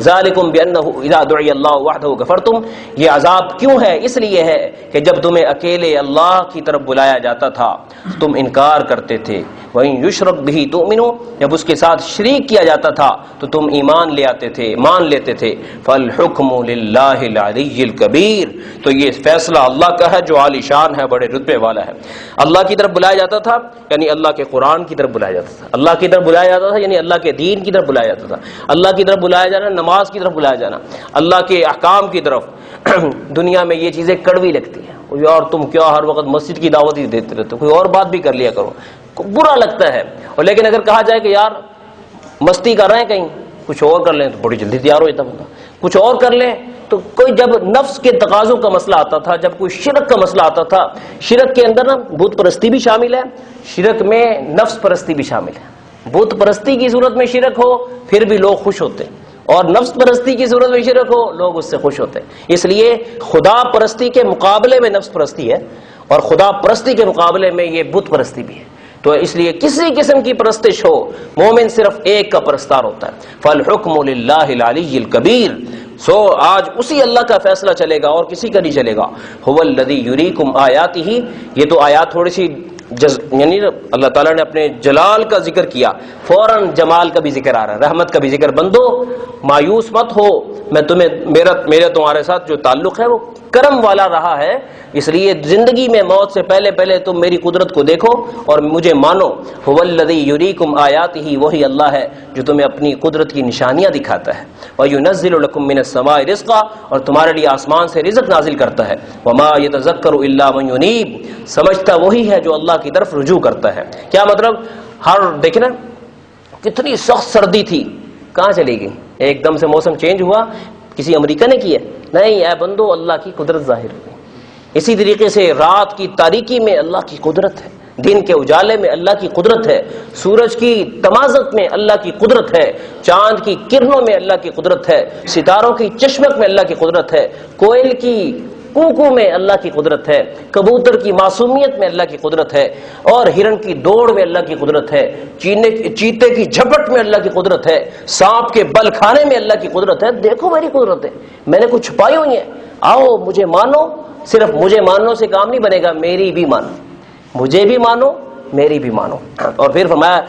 ذالکم بانہ اذا دعی اللہ وحدہ کفرتم، یہ عذاب کیوں ہے؟ اس لیے ہے کہ جب تمہیں اکیلے اللہ کی طرف بلایا جاتا تھا تم انکار کرتے تھے، وَإِن يُشْرَكْ بِهِ تُؤْمِنُوا، جب اس کے ساتھ شریک کیا جاتا تھا تو تم ایمان لے آتے تھے، مان لیتے تھے۔ فَالْحُكْمُ لِلَّهِ الْعَلِيِّ الْكَبِيرِ، تو یہ فیصلہ اللہ کا ہے جو عالی شان ہے، بڑے رتبے والا ہے۔ اللہ کی طرف بلایا جاتا تھا یعنی اللہ کے قرآن کی طرف بلایا جاتا تھا، اللہ کی طرف بلایا جاتا تھا یعنی اللہ کے دین کی طرف بلایا جاتا تھا، اللہ کی طرف بلایا جانا نماز کی طرف بلایا جانا، اللہ کے احکام کی طرف۔ دنیا میں یہ چیزیں کڑوی لگتی ہیں، یار تم کیا ہر وقت مسجد کی دعوت ہی دیتے رہتے ہو، کوئی اور بات بھی کر لیا کرو، برا لگتا ہے۔ اور لیکن اگر کہا جائے کہ یار مستی کر رہے ہیں کہیں کچھ اور کر لیں تو بڑی جلدی تیار ہو جاتا بندہ، کچھ اور کر لیں تو کوئی جب نفس کے تقاضوں کا مسئلہ آتا تھا، جب کوئی شرک کا مسئلہ آتا تھا، شرک کے اندر نا بت پرستی بھی شامل ہے، شرک میں نفس پرستی بھی شامل ہے۔ بت پرستی کی صورت میں شرک ہو پھر بھی لوگ خوش ہوتے ہیں، اور نفس پرستی کی صورت میں شرک ہو لوگ اس سے خوش ہوتے ہیں۔ اس لیے خدا پرستی کے مقابلے میں نفس پرستی ہے، اور خدا پرستی کے مقابلے میں یہ بت پرستی بھی ہے۔ تو اس لیے کسی قسم کی پرستش ہو، مومن صرف ایک کا پرستار ہوتا ہے۔ فالحکم للہ العلی الکبیر، سو آج اسی اللہ کا فیصلہ چلے گا اور کسی کا نہیں چلے گا۔ هو الذی یریکم آیاتہ، یہ تو آیات تھوڑی سی یعنی اللہ تعالیٰ نے اپنے جلال کا ذکر کیا، فوراً جمال کا بھی ذکر آ رہا ہے، رحمت کا بھی ذکر۔ بندو مایوس مت ہو، میں تمہیں میرا تمہارے ساتھ جو تعلق ہے وہ کرم والا رہا ہے، اس لیے زندگی میں موت سے پہلے تم میری قدرت کو دیکھو اور مجھے مانو۔ هو الذی یریکم آیاتہ، وہی اللہ ہے جو تمہیں اپنی قدرت کی نشانیاں دکھاتا ہے۔ وَيُنَزِّلُ لَكُم مِّنَ السَّمَاءِ رِزْقًا، اور تمہارے لیے آسمان سے رزق نازل کرتا ہے۔ وَمَا يَتَذَكَّرُ إِلَّا مَن يُنِيبُ، سمجھتا وہی ہے جو اللہ کی طرف رجوع کرتا ہے۔ کیا مطلب؟ دیکھیں نا کتنی سخت سردی تھی، کہاں چلی گئی؟ ایک دم سے موسم چینج ہوا، کسی امریکہ نے کیا؟ نہیں، اے بندو اللہ کی قدرت ظاہر ہوئی۔ اسی طریقے سے رات کی تاریکی میں اللہ کی قدرت ہے، دن کے اجالے میں اللہ کی قدرت ہے، سورج کی تمازت میں اللہ کی قدرت ہے، چاند کی کرنوں میں اللہ کی قدرت ہے، ستاروں کی چشمک میں اللہ کی قدرت ہے، کوئل کی کوکو میں اللہ کی قدرت ہے، کبوتر کی معصومیت میں اللہ کی قدرت ہے، اور ہرن کی دوڑ میں اللہ کی قدرت ہے، چیتے کی جھپٹ میں اللہ کی قدرت ہے، سانپ کے بل کھانے میں اللہ کی قدرت ہے۔ دیکھو میری قدرت ہے، میں نے کچھ چھپائی ہوئی ہیں، آؤ مجھے مانو۔ صرف مجھے ماننے سے کام نہیں بنے گا، میری بھی مانو، مجھے بھی مانو، میری بھی مانو۔ اور پھر فرمایا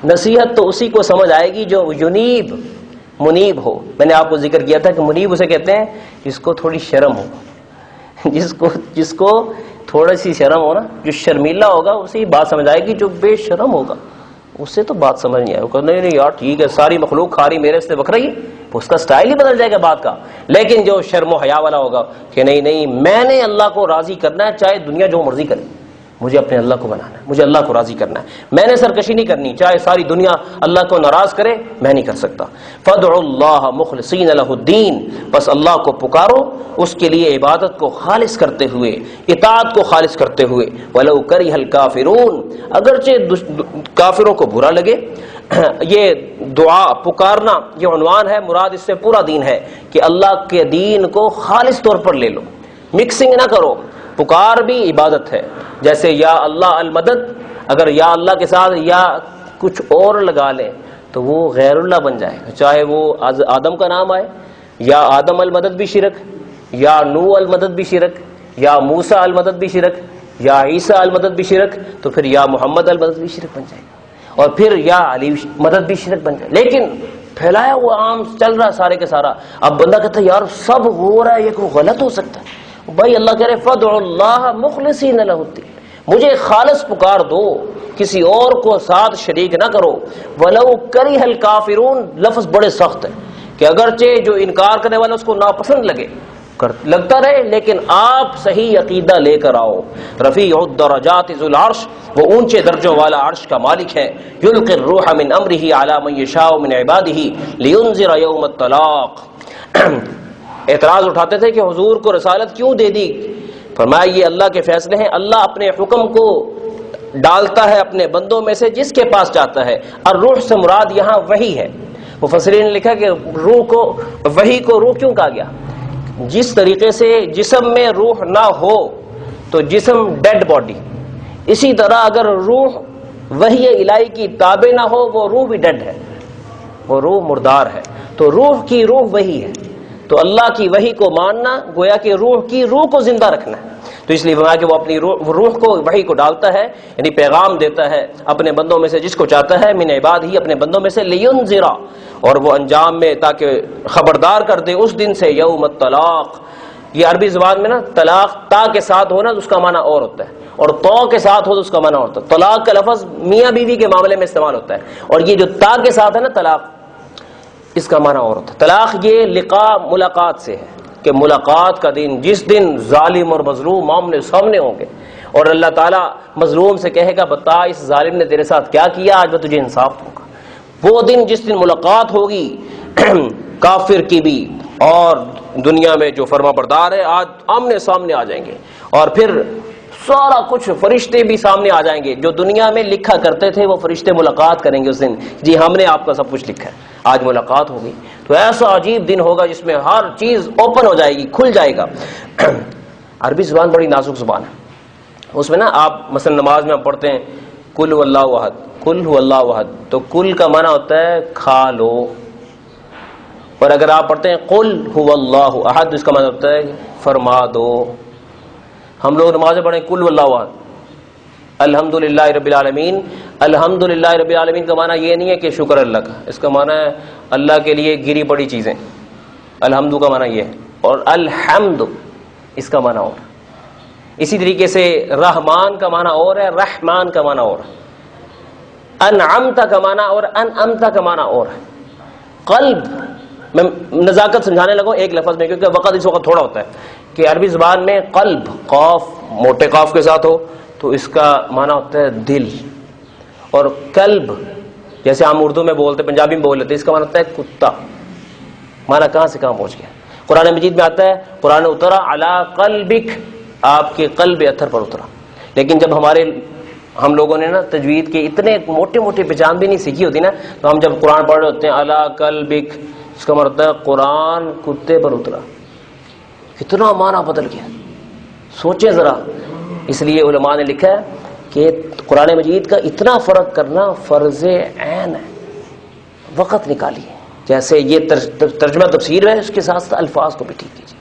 نصیحت تو اسی کو سمجھ آئے گی جو منیب ہو۔ میں نے آپ کو ذکر کیا تھا کہ منیب اسے کہتے ہیں جس کو تھوڑی شرم ہو، جس کو تھوڑی سی شرم ہو نا، جو شرمیلا ہوگا اسے بات سمجھ آئے گی، جو بے شرم ہوگا اس سے تو بات سمجھ نہیں آئے گا، نہیں یار ٹھیک ہے ساری مخلوق کھا رہی میرے سے بکھ رہی، اس کا سٹائل ہی بدل جائے گا بات کا۔ لیکن جو شرم و حیا والا ہوگا کہ نہیں میں نے اللہ کو راضی کرنا ہے، چاہے دنیا جو مرضی کرے، مجھے اپنے اللہ کو بنانا ہے، مجھے اللہ کو راضی کرنا ہے، میں نے سرکشی نہیں کرنی، چاہے ساری دنیا اللہ کو ناراض کرے میں نہیں کر سکتا۔ فادعوا اللہ مخلصین لہ الدین، بس اللہ کو پکارو اس کے لیے عبادت کو خالص کرتے ہوئے، اطاعت کو خالص کرتے ہوئے، ولو کرہ الکافرون، اگرچہ کافروں کو برا لگے۔ یہ دعا پکارنا یہ عنوان ہے، مراد اس سے پورا دین ہے کہ اللہ کے دین کو خالص طور پر لے لو، مکسنگ نہ کرو۔ پکار بھی عبادت ہے، جیسے یا اللہ المدد، اگر یا اللہ کے ساتھ یا کچھ اور لگا لیں تو وہ غیر اللہ بن جائے گا، چاہے وہ آدم کا نام آئے، یا آدم المدد بھی شرک، یا نوح المدد بھی شرک، یا موسیٰ المدد بھی شرک، یا عیسیٰ المدد بھی شرک، تو پھر یا محمد المدد بھی شرک بن جائے گا، اور پھر یا علی مدد بھی شرک بن جائے۔ لیکن پھیلایا ہوا عام چل رہا سارے کے سارا، اب بندہ کہتا ہے یار سب ہو رہا ہے، یہ کوئی غلط ہو سکتا ہے؟ بھائی اللہ کہہ رہے فادعوا اللہ مخلصین لہ الدین، مجھے خالص پکار دو، کسی اور کو ساتھ شریک نہ کرو۔ ولو کرہ الکافرون، لفظ بڑے سخت ہے کہ اگرچہ جو انکار کرنے والا اس کو ناپسند لگتا رہے، لیکن آپ صحیح عقیدہ لے کر آؤ۔ رفیع الدرجات ذو العرش، وہ اونچے درجوں والا عرش کا مالک ہے۔ یلقی الروح من امرہ علی من یشاء من عبادہ لینذر یوم الطلاق۔ اعتراض اٹھاتے تھے کہ حضور کو رسالت کیوں دے دی؟ فرمایا یہ اللہ کے فیصلے ہیں، اللہ اپنے حکم کو ڈالتا ہے اپنے بندوں میں سے جس کے پاس چاہتا ہے، اور روح سے مراد یہاں وحی ہے۔ مفسرین نے لکھا کہ روح کو وحی کو روح کیوں کہا گیا؟ جس طریقے سے جسم میں روح نہ ہو تو جسم ڈیڈ باڈی، اسی طرح اگر روح وحی الہی کی تابع نہ ہو وہ روح بھی ڈیڈ ہے، وہ روح مردار ہے، تو روح کی روح وہی ہے، تو اللہ کی وحی کو ماننا گویا کہ روح کی روح کو زندہ رکھنا ہے۔ تو اس لیے فرمایا کہ وہ اپنی روح کو وحی کو ڈالتا ہے، یعنی پیغام دیتا ہے اپنے بندوں میں سے جس کو چاہتا ہے، من عباد ہی اپنے بندوں میں سے، لینذرا، اور وہ انجام میں تاکہ خبردار کر دے اس دن سے، یوم الطلاق۔ یہ عربی زبان میں نا طلاق تا کے ساتھ ہونا تو اس کا معنی اور ہوتا ہے، اور تو کے ساتھ ہو تو اس کا معنی ہوتا ہے۔ طلاق کا لفظ میاں بیوی کے معاملے میں استعمال ہوتا ہے، اور یہ جو تا کے ساتھ ہے نا طلاق، اس کا معنی اور ہوتا ہے۔ طلاق یہ لقاء ملاقات سے ہے کہ ملاقات کا دن، جس دن ظالم اور مظلوم آمنے سامنے ہوں گے، اور اللہ تعالیٰ مظلوم سے کہے گا بتا اس ظالم نے تیرے ساتھ کیا کیا، آج میں تجھے انصاف دوں گا۔ وہ دن جس دن ملاقات ہوگی کافر کی بھی اور دنیا میں جو فرما بردار ہے، آج آمنے سامنے آ جائیں گے، اور پھر سارا کچھ فرشتے بھی سامنے آ جائیں گے، جو دنیا میں لکھا کرتے تھے وہ فرشتے ملاقات کریں گے اس دن، جی ہم نے آپ کا سب کچھ لکھا ہے، آج ملاقات ہوگی۔ تو ایسا عجیب دن ہوگا جس میں ہر چیز اوپن ہو جائے گی، کھل جائے گا۔ عربی زبان بڑی نازک زبان ہے، اس میں نا آپ مثلا نماز میں ہم پڑھتے ہیں کل هو اللہ احد، کل هو اللہ احد، تو کل کا معنی ہوتا ہے کھا لو، اور اگر آپ پڑھتے ہیں قل هو اللہ احد، اس کا معنی ہوتا ہے فرما دو۔ ہم لوگ نمازیں پڑھیں کل هو اللہ احد، الحمدللہ رب العالمین، الحمدللہ رب العالمین کا معنی یہ نہیں ہے کہ شکر اللہ کا، اس کا معنی ہے اللہ کے لیے گری پڑی چیزیں، الحمد کا معنی یہ ہے، اور الحمد اس کا معنی اور۔ اسی طریقے سے رحمان کا معنی اور ہے، رحمان کا معنی اور ہے، انعمت کا معنی اور انعمت کا معنی اور ہے۔ قلب میں نزاکت سمجھانے لگوں ایک لفظ میں، کیونکہ وقت اس وقت تھوڑا ہوتا ہے، کہ عربی زبان میں قلب قاف موٹے قاف کے ساتھ ہو تو اس کا معنی ہوتا ہے دل، اور کلب جیسے ہم اردو میں بولتے پنجابی میں بول لیتے اس کا معنی ہوتا ہے کتا۔ معنی کہاں سے کہاں پہنچ گیا؟ قرآن مجید میں آتا ہے قرآن اترا علی قلبک، آپ کے قلب اتھر پر اترا۔ لیکن جب ہم لوگوں نے نا تجوید کے اتنے موٹے موٹے پہچان بھی نہیں سیکھی ہوتی نا، تو ہم جب قرآن پڑھ رہے ہوتے ہیں علی قلبک، اس کا مطلب ہے قرآن کتے پر اترا۔ کتنا معنی بدل گیا، سوچیں ذرا۔ اس لیے علماء نے لکھا ہے کہ قرآن مجید کا اتنا فرق کرنا فرض عین ہے، وقت نکالیے۔ جیسے یہ ترجمہ تفسیر ہے، اس کے ساتھ ساتھ الفاظ کو بھی ٹھیک کیجیے۔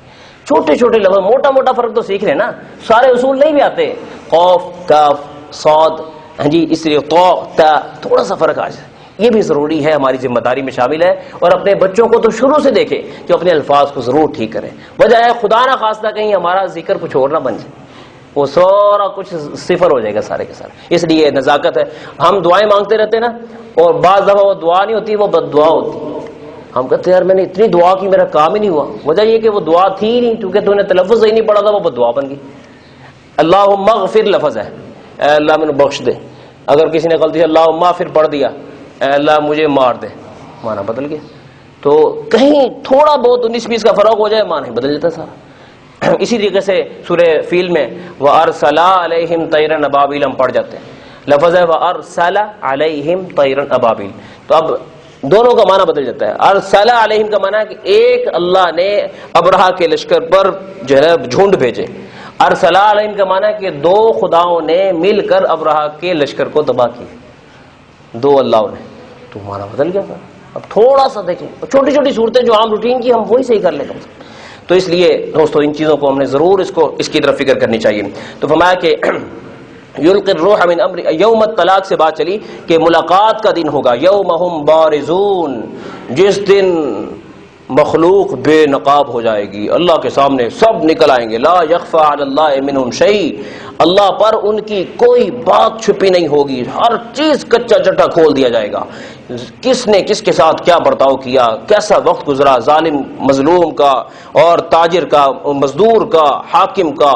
چھوٹے چھوٹے لفظ، موٹا موٹا فرق تو سیکھ رہے نا، سارے اصول نہیں بھی آتے، قاف کاف صاد، ہاں جی، اس لیے تو تا، تھوڑا سا فرق آ جائے، یہ بھی ضروری ہے، ہماری ذمہ داری میں شامل ہے۔ اور اپنے بچوں کو تو شروع سے دیکھیں کہ اپنے الفاظ کو ضرور ٹھیک کریں، وجہ ہے خدا نہ خواستہ کہیں ہمارا ذکر کچھ اور نہ بن جائے، وہ سارا کچھ صفر ہو جائے گا سارے کے سارے۔ اس لیے نزاکت ہے۔ ہم دعائیں مانگتے رہتے نا، اور بعض دفعہ وہ دعا نہیں ہوتی، وہ بد دعا ہوتی۔ ہم کہتے ہیں یار میں نے اتنی دعا کی میرا کام ہی نہیں ہوا، وجہ یہ کہ وہ دعا تھی ہی نہیں، کیونکہ تو نے تلفظ ہی نہیں پڑھا تھا، وہ بد دعا بن گئی۔ اللہم اغفر لفظ ہے، اے اللہ مجھے بخش دے۔ اگر کسی نے غلطی سے اللہم اغفر پڑھ دیا، اے اللہ مجھے مار دے، معنی بدل گیا۔ تو کہیں تھوڑا بہت 19-20 کا فرق ہو جائے، معنی بدل جاتا سارا۔ اسی طریقے سے سورہ فیل میں وَأَرْسَلَ عَلَيْهِمْ طَيْرًا أَبَابِيلَ ہم پڑھ جاتے ہیں، لفظ ہے وَأَرْسَلَ عَلَيْهِمْ طَيْرًا أَبَابِيلَ، تو اب دونوں کا معنی بدل جاتا ہے۔ ارسلہ علیہم کا معنی ہے کہ ایک اللہ نے ابرہہ کے لشکر پر جو ہے جھنڈ بھیجے، ارسلہ علیہم کا معنی ہے کہ دو خداؤں نے مل کر ابرہہ کے لشکر کو تباہ کیا، دو اللہ نے، تو معنی بدل گیا۔ اب تھوڑا سا دیکھیں، چھوٹی چھوٹی صورتیں جو عام روٹین کی ہم وہی صحیح کر لیں کم سے کم۔ تو اس لیے دوستو ان چیزوں کو ہم نے ضرور اس کی طرف فکر کرنی چاہیے۔ تو فرمایا کہ یلقی الروح من امر، یوم الطلاق سے بات چلی کہ ملاقات کا دن ہوگا، یوم ہم بارزون، جس دن مخلوق بے نقاب ہو جائے گی، اللہ کے سامنے سب نکل آئیں گے، لا یخفی علی اللہ منہم شیء، اللہ پر ان کی کوئی بات چھپی نہیں ہوگی، ہر چیز کچا چٹا کھول دیا جائے گا، کس نے کس کے ساتھ کیا برتاؤ کیا، کیسا وقت گزرا، ظالم مظلوم کا اور تاجر کا، مزدور کا، حاکم کا،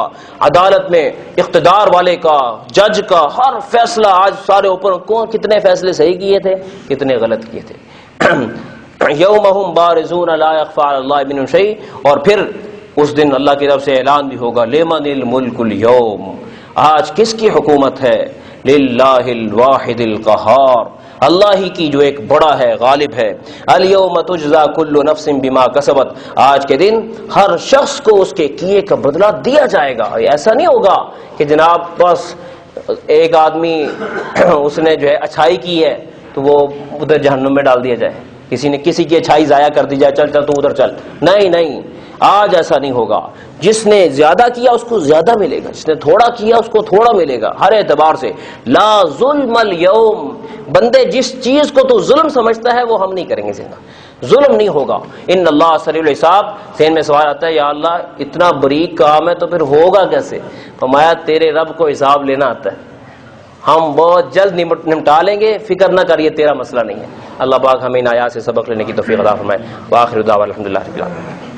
عدالت میں اقتدار والے کا، جج کا، ہر فیصلہ آج سارے اوپر کون کتنے فیصلے صحیح کیے تھے، کتنے غلط کیے تھے۔ یومہم بارزون لا یخفی علی اللہ منہم شیء، اور پھر اس دن اللہ کی طرف سے اعلان بھی ہوگا لمن الملک اليوم، آج کس کی حکومت ہے، للہ الواحد القہار، اللہ ہی کی جو ایک بڑا ہے، غالب ہے۔ الیوم تجزا کل نفس بما کسبت، آج کے دن ہر شخص کو اس کے کیے کا بدلہ دیا جائے گا۔ ایسا نہیں ہوگا کہ جناب بس ایک آدمی اس نے جو ہے اچھائی کی ہے تو وہ ادھر جہنم میں ڈال دیا جائے، کسی نے کسی کی اچھائی ضائع کر دی جائے، چل چل تو ادھر چل، نہیں نہیں، آج ایسا نہیں ہوگا. جس نے زیادہ کیا اس کو زیادہ ملے گا، جس نے تھوڑا کیا اس کو تھوڑا ملے گا، ہر اعتبار سے. لا ظلم اليوم، بندے جس چیز کو تو ظلم سمجھتا ہے وہ ہم نہیں کریں گے زندہ، ظلم نہیں ہوگا. ان اللہ سریع الحساب. ذہن میں سوال آتا ہے یا اللہ اتنا بریک کام ہے تو پھر ہوگا کیسے؟ فرمایا تیرے رب کو حساب لینا آتا ہے، ہم بہت جلد نمٹا لیں گے، فکر نہ کریے، تیرا مسئلہ نہیں ہے. اللہ پاک ہمیں ان آیات سے سبق لینے کی توفیق عطا فرمائے. وآخر دعوانا الحمدللہ رب العالمین.